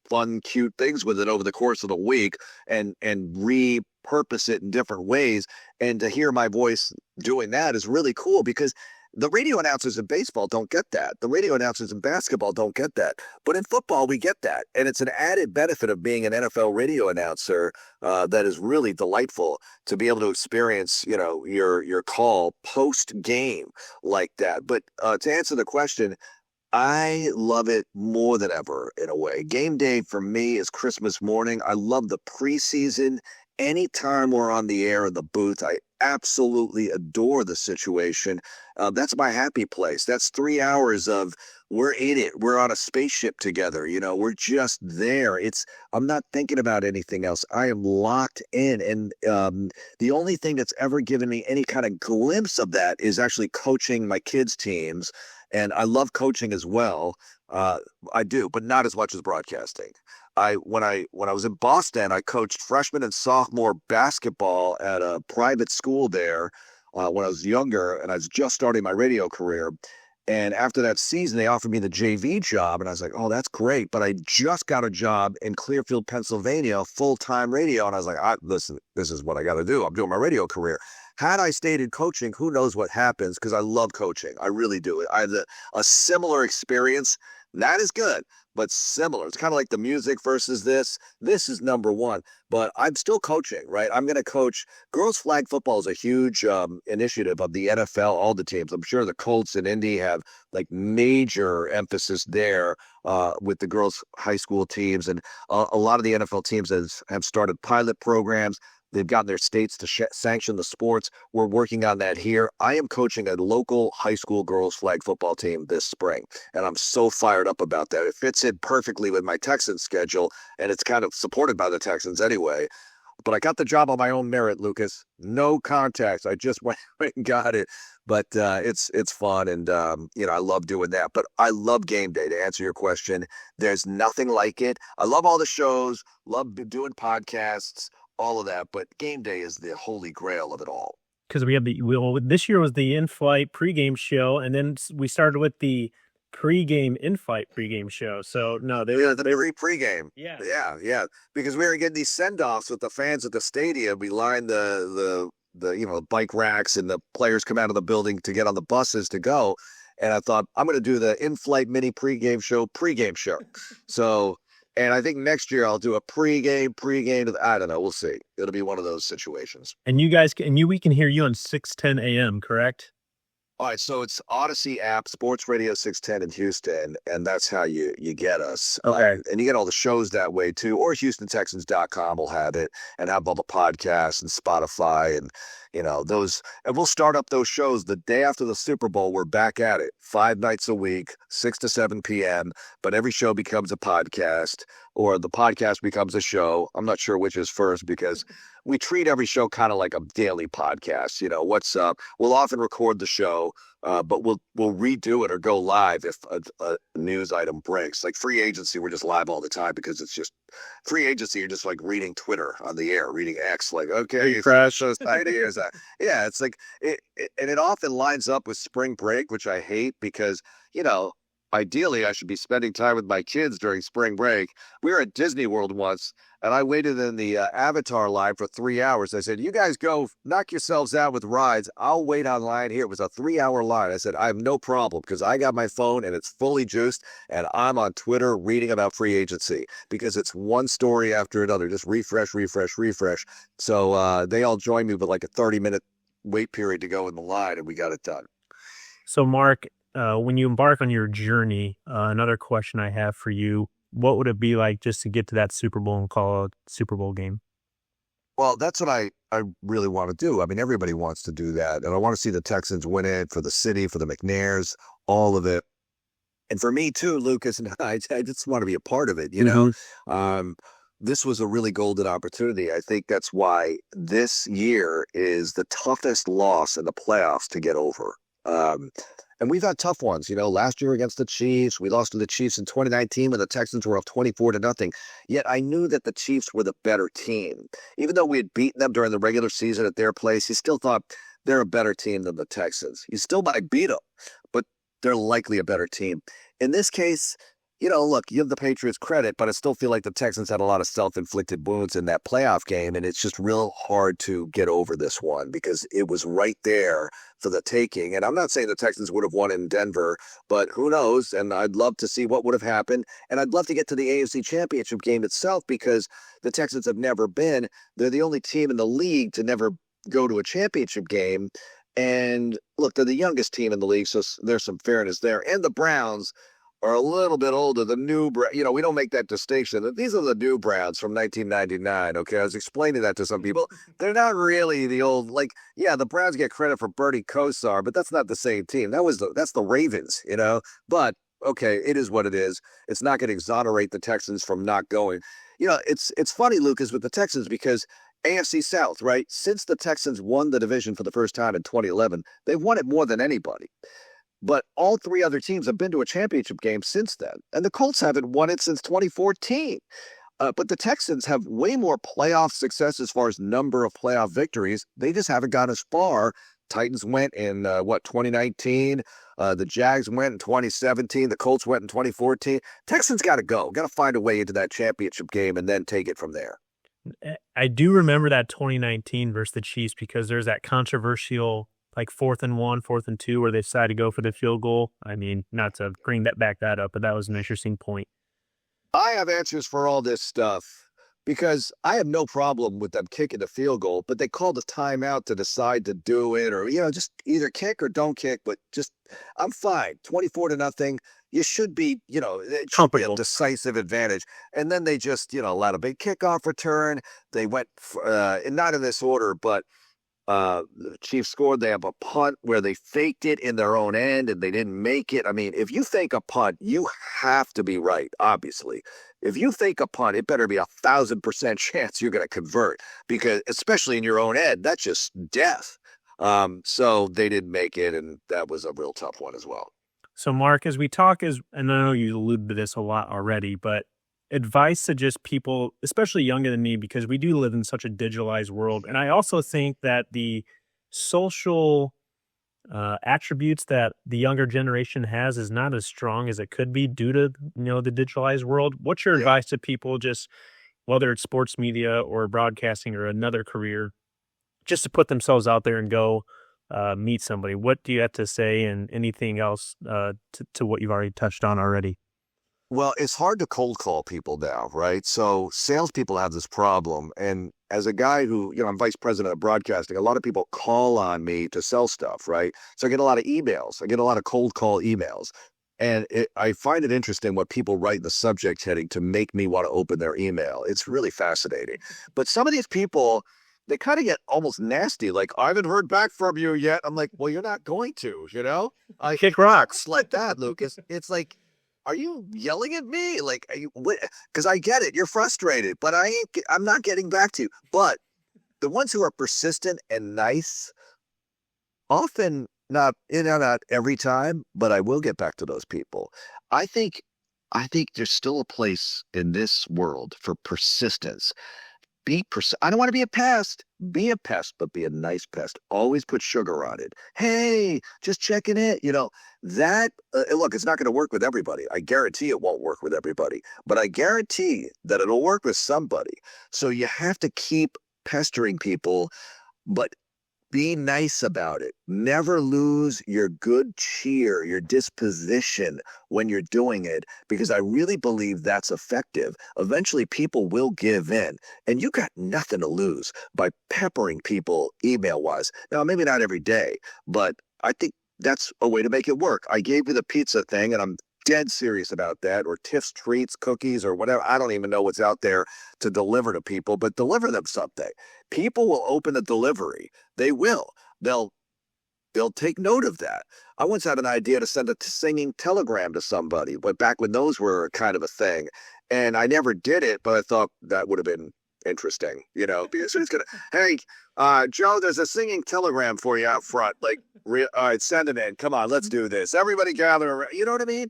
fun, cute things with it over the course of the week and repurpose it in different ways. And to hear my voice doing that is really cool because the radio announcers in baseball don't get that. The radio announcers in basketball don't get that. But in football, we get that. And it's an added benefit of being an NFL radio announcer that is really delightful to be able to experience, your call post-game like that. But to answer the question, I love it more than ever in a way. Game day for me is Christmas morning. I love the preseason. Anytime we're on the air in the booth, I absolutely adore the situation. That's my happy place. That's 3 hours of we're in it. We're on a spaceship together. We're just there. I'm not thinking about anything else. I am locked in. And the only thing that's ever given me any kind of glimpse of that is actually coaching my kids' teams. And I love coaching as well. I do, but not as much as broadcasting. When I was in Boston, I coached freshman and sophomore basketball at a private school there when I was younger, and I was just starting my radio career. And after that season, they offered me the JV job, and I was like, oh, that's great. But I just got a job in Clearfield, Pennsylvania, full-time radio. And I was like, listen, this is what I got to do. I'm doing my radio career. Had I stayed in coaching, who knows what happens, because I love coaching. I really do. I have a similar experience. Not as good, but similar. It's kind of like the music versus this. This is number one, but I'm still coaching, right? I'm going to coach. Girls flag football is a huge initiative of the NFL, all the teams. I'm sure the Colts and Indy have like major emphasis there with the girls high school teams. And a lot of the NFL teams have started pilot programs. They've gotten their states to sanction the sports. We're working on that here. I am coaching a local high school girls flag football team this spring, and I'm so fired up about that. It fits in perfectly with my Texans schedule, and it's kind of supported by the Texans anyway. But I got the job on my own merit, Lucas. No contacts. I just went and got it. But it's fun, and I love doing that. But I love game day. To answer your question, there's nothing like it. I love all the shows. Love doing podcasts. All of that, but game day is the holy grail of it all. Because we have this year was the in-flight pregame show, and then we started with the pregame in-flight pregame show. So no, they were pregame. Yeah. Because we were getting these send-offs with the fans at the stadium. We lined the bike racks, and the players come out of the building to get on the buses to go. And I thought, I'm going to do the in-flight mini pregame show. So. And I think next year I'll do a pregame. I don't know. We'll see. It'll be one of those situations. And we can hear you on 610 AM, correct? All right. So it's Odyssey app, Sports Radio 610 in Houston, and that's how you get us. Okay. And you get all the shows that way too, or HoustonTexans.com will have it, and have all the podcasts and Spotify and those. And we'll start up those shows the day after the Super Bowl. We're back at it 5 nights a week, 6 to 7 p.m. But every show becomes a podcast, or the podcast becomes a show. I'm not sure which is first, because we treat every show kind of like a daily podcast. What's up? We'll often record the show, but we'll redo it or go live if a news item breaks. Like free agency, we're just live all the time, because it's just free agency. You're just like reading Twitter on the air, reading X. Like, okay, fresh ideas. Yeah, it's like and it often lines up with spring break, which I hate, because ideally I should be spending time with my kids during spring break. We were at Disney World once, and I waited in the Avatar line for 3 hours. I said, you guys go knock yourselves out with rides. I'll wait online here. It was a 3-hour line. I said, I have no problem, because I got my phone and it's fully juiced, and I'm on Twitter reading about free agency, because it's one story after another. Just refresh. So they all joined me with like a 30-minute wait period to go in the line, and we got it done. So Mark, when you embark on your journey, another question I have for you, what would it be like just to get to that Super Bowl and call a Super Bowl game? Well, that's what I really want to do. I mean, everybody wants to do that. And I want to see the Texans win it, for the city, for the McNairs, all of it. And for me too, Lucas, and I just want to be a part of it, This was a really golden opportunity. I think that's why this year is the toughest loss in the playoffs to get over. And we've had tough ones, last year against the Chiefs. We lost to the Chiefs in 2019 when the Texans were up 24-0. Yet I knew that the Chiefs were the better team. Even though we had beaten them during the regular season at their place, you still thought they're a better team than the Texans. You still might beat them, but they're likely a better team. In this case, look, you give the Patriots credit, but I still feel like the Texans had a lot of self-inflicted wounds in that playoff game, and it's just real hard to get over this one, because it was right there for the taking. And I'm not saying the Texans would have won in Denver, but who knows? And I'd love to see what would have happened, and I'd love to get to the AFC Championship game itself, because the Texans have never been. They're the only team in the league to never go to a championship game. And look, they're the youngest team in the league, so there's some fairness there. And the Browns are a little bit older. The new, we don't make that distinction. These are the new Browns from 1999. Okay, I was explaining that to some people. They're not really the old. The Browns get credit for Bernie Kosar, but that's not the same team. That's the Ravens. But okay, it is what it is. It's not going to exonerate the Texans from not going. It's funny, Lucas, with the Texans, because AFC South, right? Since the Texans won the division for the first time in 2011, they've won it more than anybody. But all 3 other teams have been to a championship game since then. And the Colts haven't won it since 2014. But the Texans have way more playoff success as far as number of playoff victories. They just haven't gone as far. Titans went in, 2019. The Jags went in 2017. The Colts went in 2014. Texans got to go. Got to find a way into that championship game and then take it from there. I do remember that 2019 versus the Chiefs because there's that controversial like 4th and 1, 4th and 2 where they decided to go for the field goal. I mean, not to bring that back that up, but that was an interesting point. I have answers for all this stuff because I have no problem with them kicking the field goal, but they called a timeout to decide to do it, or just either kick or don't kick. But just I'm fine. 24-0. You should be, it should be a Comfortable. decisive advantage. And then they just, allowed a big kickoff return. They went, not in this order, but the Chiefs scored. They have a punt where they faked it in their own end and they didn't make it. I mean, if you fake a punt, you have to be right, obviously. If you fake a punt, it better be 1,000% chance you're going to convert because, especially in your own end, that's just death. So they didn't make it, and that was a real tough one as well. So, Mark, as we talk, and I know you alluded to this a lot already, but advice to just people, especially younger than me, because we do live in such a digitalized world. And I also think that the social attributes that the younger generation has is not as strong as it could be due to the digitalized world. What's your advice to people, just whether it's sports media or broadcasting or another career, just to put themselves out there and go meet somebody? What do you have to say, and anything else to what you've already touched on already? Well, it's hard to cold call people now, right? So salespeople have this problem. And as a guy who, I'm vice president of broadcasting, a lot of people call on me to sell stuff, right? So I get a lot of emails. I get a lot of cold call emails. And I find it interesting what people write in the subject heading to make me want to open their email. It's really fascinating. But some of these people, they kind of get almost nasty. Like, I haven't heard back from you yet. I'm like, well, you're not going to, I Kick rocks. like that, Lucas. It's like, are you yelling at me? Like, are you? Because I get it. You're frustrated, but I'm not getting back to you. But the ones who are persistent and nice, often not every time, but I will get back to those people. I think, I think there's still a place in this world for persistence. I don't want to be a pest. Be a pest, but be a nice pest. Always put sugar on it. Hey, just checking it. That, look, it's not going to work with everybody. I guarantee it won't work with everybody, but I guarantee that it'll work with somebody. So you have to keep pestering people, but be nice about it. Never lose your good cheer, your disposition when you're doing it, because I really believe that's effective. Eventually, people will give in, and you got nothing to lose by peppering people email wise. Now, maybe not every day, but I think that's a way to make it work. I gave you the pizza thing, and I'm dead serious about that, or Tiff's treats, cookies, or whatever. I don't even know what's out there to deliver to people, but deliver them something. People will open the delivery. They will. They'll take note of that. I once had an idea to send a singing telegram to somebody, but back when those were kind of a thing, and I never did it, but I thought that would have been interesting, because it's gonna. Hey, Joe, there's a singing telegram for you out front. Like, all right, send it in. Come on, let's do this. Everybody gather around. You know what I mean?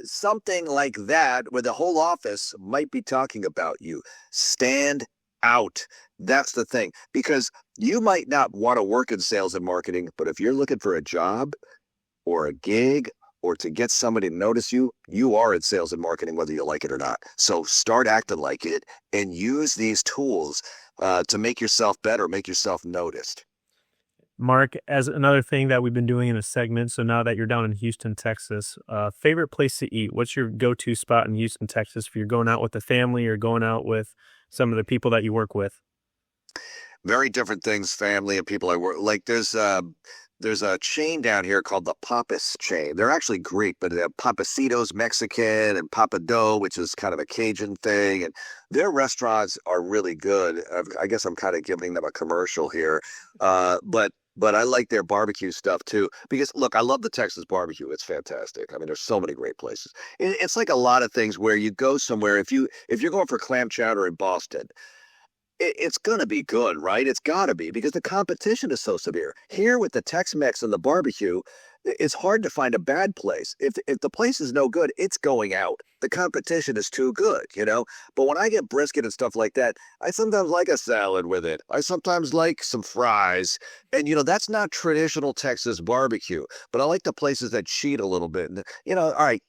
Something like that, where the whole office might be talking about you. Stand out. That's the thing, because you might not want to work in sales and marketing, but if you're looking for a job or a gig or to get somebody to notice you, you are in sales and marketing, whether you like it or not. So start acting like it and use these tools to make yourself better, make yourself noticed. Mark, as another thing that we've been doing in a segment, so now that you're down in Houston, Texas, favorite place to eat? What's your go-to spot in Houston, Texas, if you're going out with the family or going out with some of the people that you work with? Very different things, family and people I work. Like, there's a chain down here called the Pappas chain. They're actually Greek, but they have Pappasitos Mexican and Papado, which is kind of a Cajun thing. And their restaurants are really good. I guess I'm kind of giving them a commercial here. But I like their barbecue stuff too, because look, I love the Texas barbecue. It's fantastic. I mean, there's so many great places. It's like a lot of things where you go somewhere. If you're going for clam chowder in Boston, it's going to be good, right? It's got to be, because the competition is so severe. Here with the Tex-Mex and the barbecue, it's hard to find a bad place. If the place is no good, it's going out. The competition is too good, you know? But when I get brisket and stuff like that, I sometimes like a salad with it. I sometimes like some fries. And, that's not traditional Texas barbecue, but I like the places that cheat a little bit. And, all right,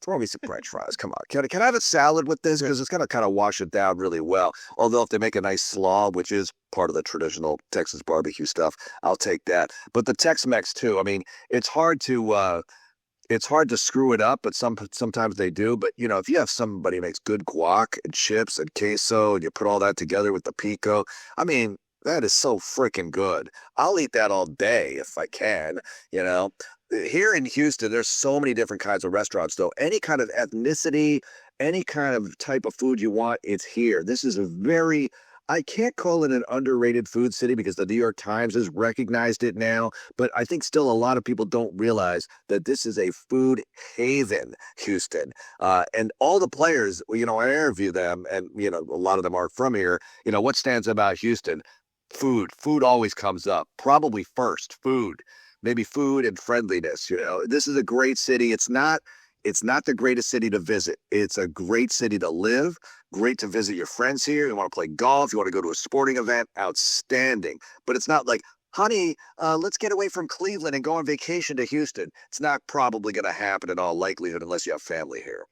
throw me some French fries. Come on. Can I have a salad with this? Because it's going to kind of wash it down really well. Although if they make a nice slaw, which is part of the traditional Texas barbecue stuff, I'll take that. But the Tex-Mex too. I mean, it's hard to screw it up, but sometimes they do. But if you have somebody who makes good guac and chips and queso, and you put all that together with the pico, I mean, that is so freaking good. I'll eat that all day if I can. You know, Here in Houston, there's so many different kinds of restaurants, though. Any kind of ethnicity, any kind of type of food you want, it's here. This is a very, I can't call it an underrated food city because the New York Times has recognized it now, but I think still a lot of people don't realize that this is a food haven, Houston. And all the players, I interview them, and, a lot of them are from here. What stands about Houston? Food. Food always comes up, probably first, food. Maybe food and friendliness. This is a great city. It's not the greatest city to visit. It's a great city to live, great to visit your friends here. You want to play golf, you want to go to a sporting event, outstanding. But it's not like, honey, let's get away from Cleveland and go on vacation to Houston. It's not probably going to happen in all likelihood unless you have family here.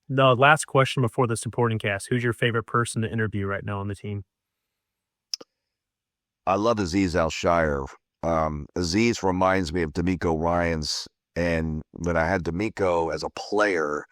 No, last question before the supporting cast. Who's your favorite person to interview right now on the team? I love Aziz Al-Shire. Aziz reminds me of D'Amico Ryans. And when I had D'Amico as a player,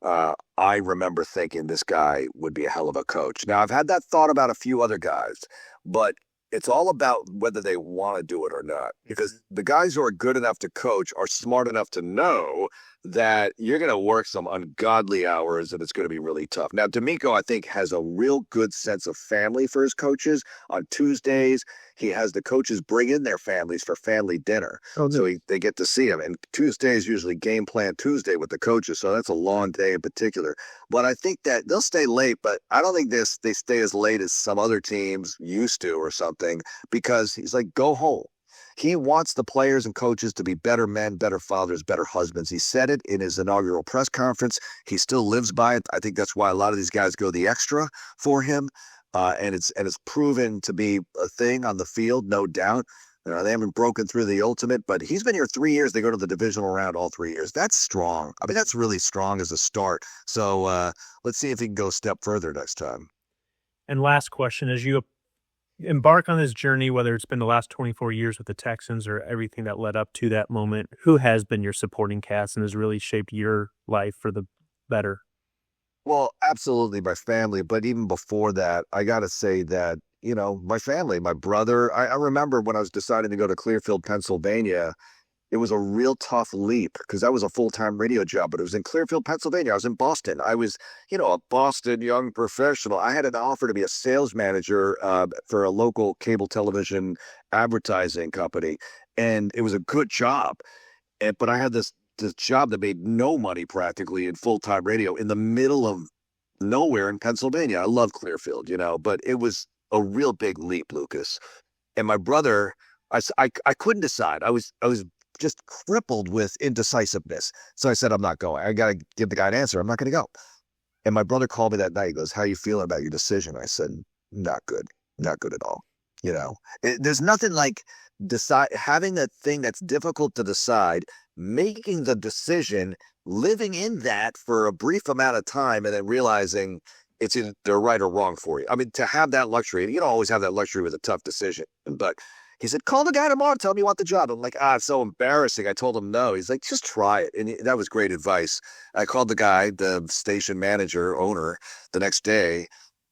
I remember thinking this guy would be a hell of a coach. Now, I've had that thought about a few other guys, but it's all about whether they want to do it or not. Because the guys who are good enough to coach are smart enough to know that you're going to work some ungodly hours and it's going to be really tough. Now, D'Amico, I think, has a real good sense of family for his coaches. On Tuesdays, he has the coaches bring in their families for family dinner. Oh, so they get to see him. And Tuesday is usually game plan Tuesday with the coaches. So that's a long day in particular. But I think that they'll stay late, but I don't think they stay as late as some other teams used to or something, because he's like, go home. He wants the players and coaches to be better men, better fathers, better husbands. He said it in his inaugural press conference. He still lives by it. I think that's why a lot of these guys go the extra for him. And it's proven to be a thing on the field, no doubt. They haven't broken through the ultimate, but he's been here 3 years. They go to the divisional round all 3 years. That's strong. I mean, that's really strong as a start. So let's see if he can go a step further next time. And last question, as you embark on this journey, whether it's been the last 24 years with the Texans or everything that led up to that moment, who has been your supporting cast and has really shaped your life for the better? Well, absolutely my family. But even before that, I got to say that, my family, my brother, I remember when I was deciding to go to Clearfield, Pennsylvania, it was a real tough leap because that was a full-time radio job, but it was in Clearfield, Pennsylvania. I was in Boston. I was, a Boston young professional. I had an offer to be a sales manager for a local cable television advertising company, and it was a good job. But I had this job that made no money practically in full-time radio in the middle of nowhere in Pennsylvania. I love Clearfield, but it was a real big leap, Lucas. And my brother, I couldn't decide. I was just crippled with indecisiveness. So I said, I'm not going. I got to give the guy an answer. I'm not going to go. And my brother called me that night. He goes, how you feeling about your decision? I said, not good. Not good at all. There's nothing like having that thing that's difficult to decide, making the decision, living in that for a brief amount of time, and then realizing it's either right or wrong for you. I mean, to have that luxury, you don't always have that luxury with a tough decision, but he said, call the guy tomorrow, tell him you want the job. I'm like, it's so embarrassing. I told him no. He's like, just try it. And that was great advice. I called the guy, the station manager, owner, the next day.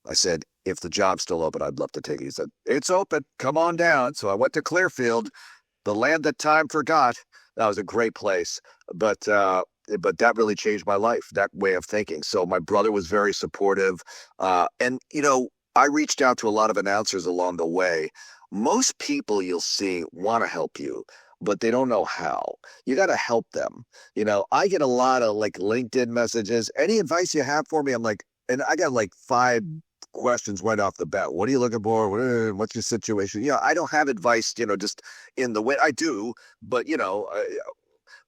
I said, if the job's still open, I'd love to take it. He said, it's open. Come on down. So I went to Clearfield, the land that time forgot. That was a great place. But that really changed my life, that way of thinking. So my brother was very supportive. And I reached out to a lot of announcers along the way. Most people you'll see want to help you, but they don't know how. You got to help them. I get a lot of like LinkedIn messages. Any advice you have for me? I'm like, and I got like 5 questions right off the bat. What are you looking for? What's your situation? I don't have advice, just in the way I do, but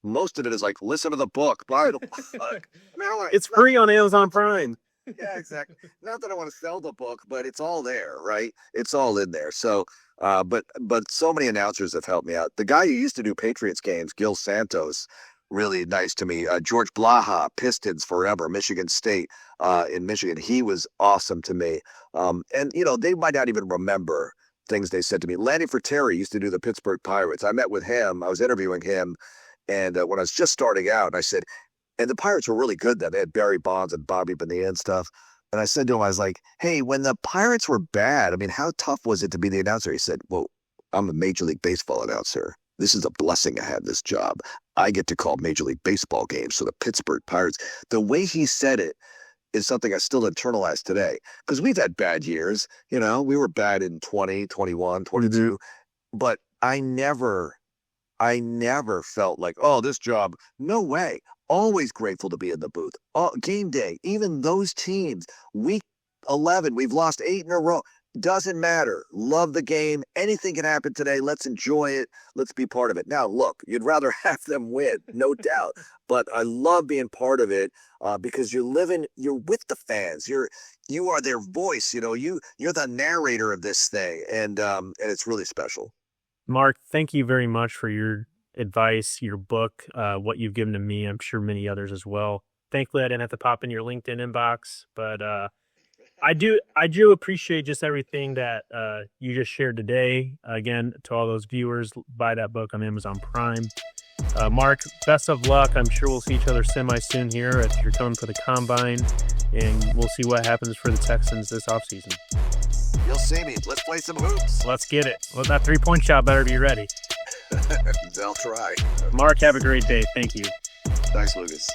most of it is like, listen to the book, buy the book. It's free on Amazon Prime. Yeah, exactly. Not that I want to sell the book, but it's all there, right? It's all in there. So, but so many announcers have helped me out. The guy who used to do Patriots games, Gil Santos, really nice to me. George Blaha, Pistons forever, Michigan State, in Michigan, he was awesome to me. And they might not even remember things they said to me. Lanny Fratteri used to do the Pittsburgh Pirates. I met with him. I was interviewing him, and when I was just starting out, I said. And the Pirates were really good then. They had Barry Bonds and Bobby Bonilla and stuff. And I said to him, I was like, hey, when the Pirates were bad, I mean, how tough was it to be the announcer? He said, well, I'm a Major League Baseball announcer. This is a blessing to have this job. I get to call Major League Baseball games. So the Pittsburgh Pirates, the way he said it is something I still internalize today. Because we've had bad years. We were bad in 20, 21, 22. But I never felt like, oh, this job, no way. Always grateful to be in the booth. Game day, even those teams, week 11, we've lost 8 in a row. Doesn't matter. Love the game. Anything can happen today. Let's enjoy it. Let's be part of it. Now, look, you'd rather have them win, no doubt. But I love being part of it because you're with the fans. You are their voice. You're the narrator of this thing, and it's really special. Marc, thank you very much for your advice, your book, what you've given to me. I'm sure many others as well. Thankfully, I didn't have to pop in your LinkedIn inbox, but I do appreciate just everything that you just shared today. Again, to all those viewers, buy that book on Amazon Prime. Marc, best of luck. I'm sure we'll see each other semi-soon here if you're coming for the Combine, and we'll see what happens for the Texans this offseason. You'll see me. Let's play some hoops. Let's get it. Well, that three-point shot better be ready. They'll try. Marc, have a great day. Thank you. Thanks, Lucas.